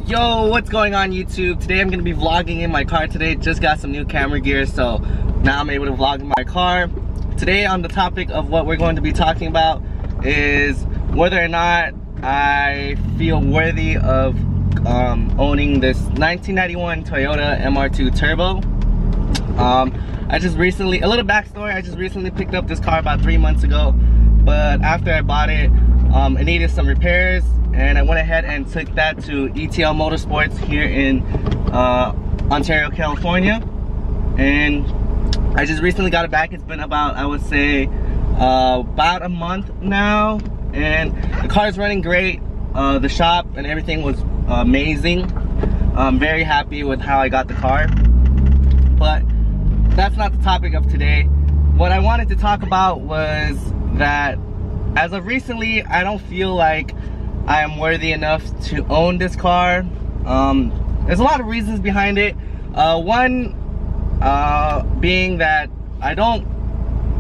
Yo, what's going on YouTube? Today I'm going to be vlogging in my car today. Just got some new camera gear, so now I'm able to vlog in my car. Today on the topic of what we're going to be talking about is whether or not I feel worthy of owning this 1991 Toyota MR2 Turbo. I just recently, a little backstory, I just recently picked up this car about 3 months ago, but after I bought it, it needed some repairs, and I went ahead and took that to ETL Motorsports here in Ontario, California. And I just recently got it back. It's been about, I would say, about a month now, and the car is running great. The shop and everything was amazing. I'm very happy with how I got the car, but that's not the topic of today. What I wanted to talk about was that as of recently, I don't feel like I am worthy enough to own this car. There's a lot of reasons behind it. One being that I don't,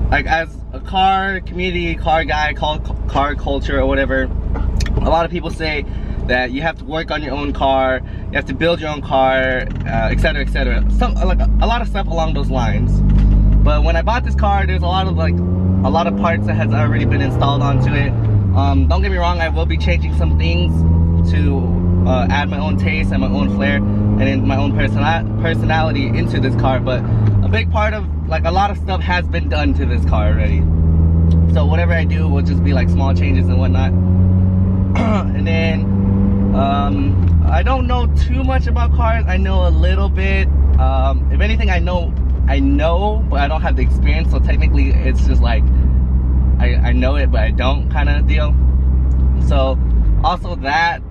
like, as a car community, car guy, car culture or whatever, a lot of people say that you have to work on your own car, you have to build your own car, etc, etc. Like a lot of stuff along those lines. But when I bought this car, there's a lot of parts that has already been installed onto it. Don't get me wrong, I will be changing some things to add my own taste and my own flair and in my own personality into this car. But a big part of, like, a lot of stuff has been done to this car already. So whatever I do will just be like small changes and whatnot. And then I don't know too much about cars. I know a little bit. If anything, I know, but I don't have the experience. So technically, it's just like I know it, but I don't kind of deal. So also that,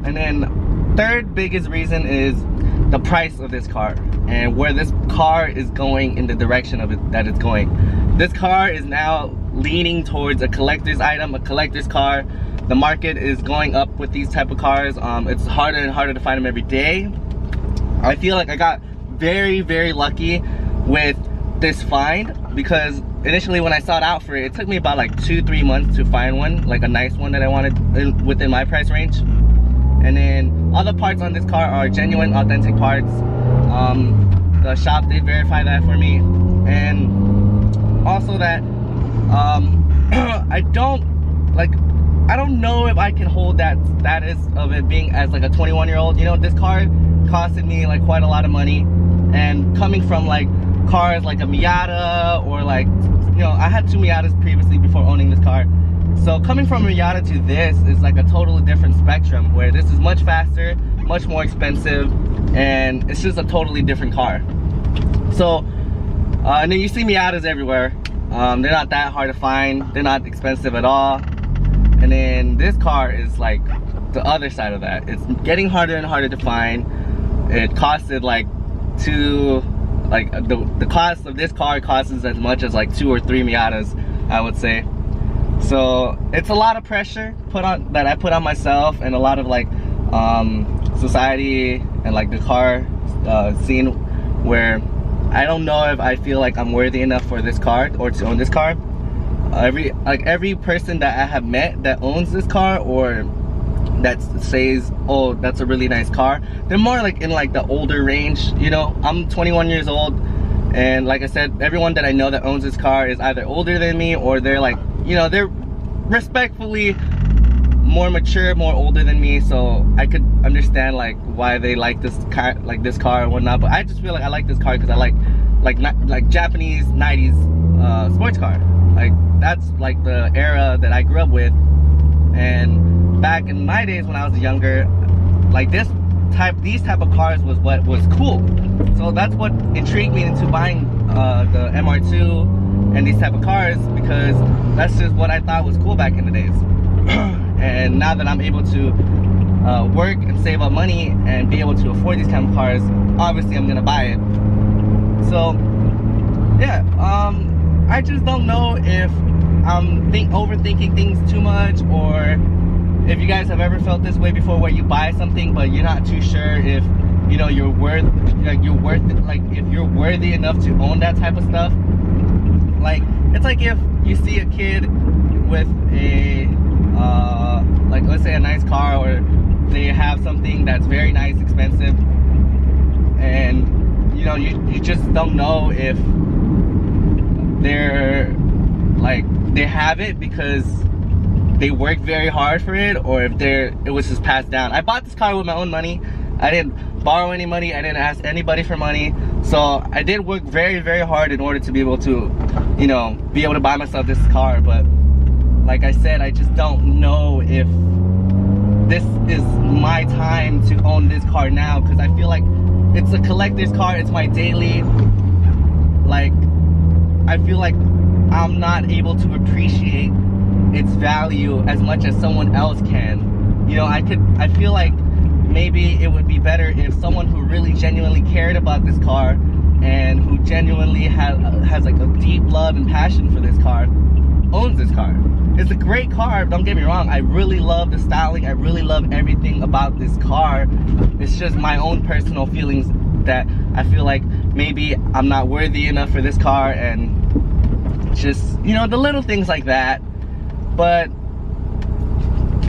and then third biggest reason is the price of this car and where this car is going in the direction of it that it's going. This car is now leaning towards a collector's item, a collector's car. The market is going up with these type of cars. It's harder and harder to find them every day. I feel like I got very, very lucky with this find, because initially when I sought out for it, it took me about like 2-3 months to find one, like a nice one that I wanted within my price range. And then all the parts on this car are genuine, authentic parts. The shop did verify that for me. And also that I don't know if I can hold that status of it being as like a 21-year-old. You know, this car costed me like quite a lot of money, and coming from like cars like a Miata, or like, you know, I had 2 Miatas previously before owning this car. So coming from a Miata to this is like a totally different spectrum, where this is much faster, much more expensive, and it's just a totally different car. So and then you see Miatas everywhere. They're not that hard to find, they're not expensive at all. And then this car is like the other side of that. It's getting harder and harder to find. It costed like the cost of this car costs as much as like 2 or 3 Miatas, I would say. So it's a lot of pressure that I put on myself, and a lot of like society and like the car scene, where I don't know if I feel like I'm worthy enough for this car or to own this car. Every person that I have met that owns this car, or that says, oh, that's a really nice car, they're more like in like the older range. You know, I'm 21 years old, and like I said, everyone that I know that owns this car is either older than me, or they're like, you know, they're respectfully more mature, more older than me. So I could understand like why they like this car and whatnot. But I just feel like I like this car because I like Japanese 90s sports car. Like, that's like the era that I grew up with. And back in my days when I was younger, like these type of cars was what was cool. So that's what intrigued me into buying the MR2 and these type of cars, because that's just what I thought was cool back in the days. And now that I'm able to work and save up money and be able to afford these kind of cars, obviously I'm gonna buy it. So yeah, I just don't know if I'm overthinking things too much, or if you guys have ever felt this way before, where you buy something but you're not too sure if, you know, if you're worthy enough to own that type of stuff. Like, it's like if you see a kid with a like, let's say a nice car, or they have something that's very nice, expensive, and you know, you just don't know if they're like, they have it because they worked very hard for it, or if it was just passed down. I bought this car with my own money. I didn't borrow any money. I didn't ask anybody for money. So I did work very, very hard in order to be able to, you know, be able to buy myself this car. But like I said, I just don't know if this is my time to own this car now, because I feel like it's a collector's car. It's my daily, like, I feel like I'm not able to appreciate its value as much as someone else can. You know, I feel like maybe it would be better if someone who really genuinely cared about this car and who genuinely has like a deep love and passion for this car owns this car. It's a great car, don't get me wrong. I really love the styling. I really love everything about this car. It's just my own personal feelings that I feel like maybe I'm not worthy enough for this car, and just, you know, the little things like that. But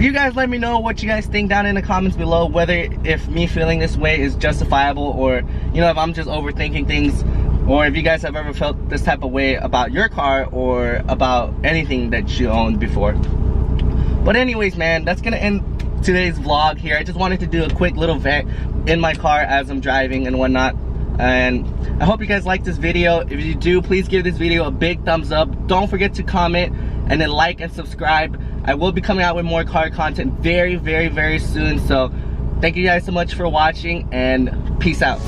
you guys let me know what you guys think down in the comments below, whether if me feeling this way is justifiable, or, you know, if I'm just overthinking things, or if you guys have ever felt this type of way about your car or about anything that you owned before. But anyways, man, that's gonna end today's vlog here. I just wanted to do a quick little vent in my car as I'm driving and whatnot. And I hope you guys like this video. If you do, please give this video a big thumbs up. Don't forget to comment and then like and subscribe. I will be coming out with more car content very, very, very soon. So thank you guys so much for watching, and peace out.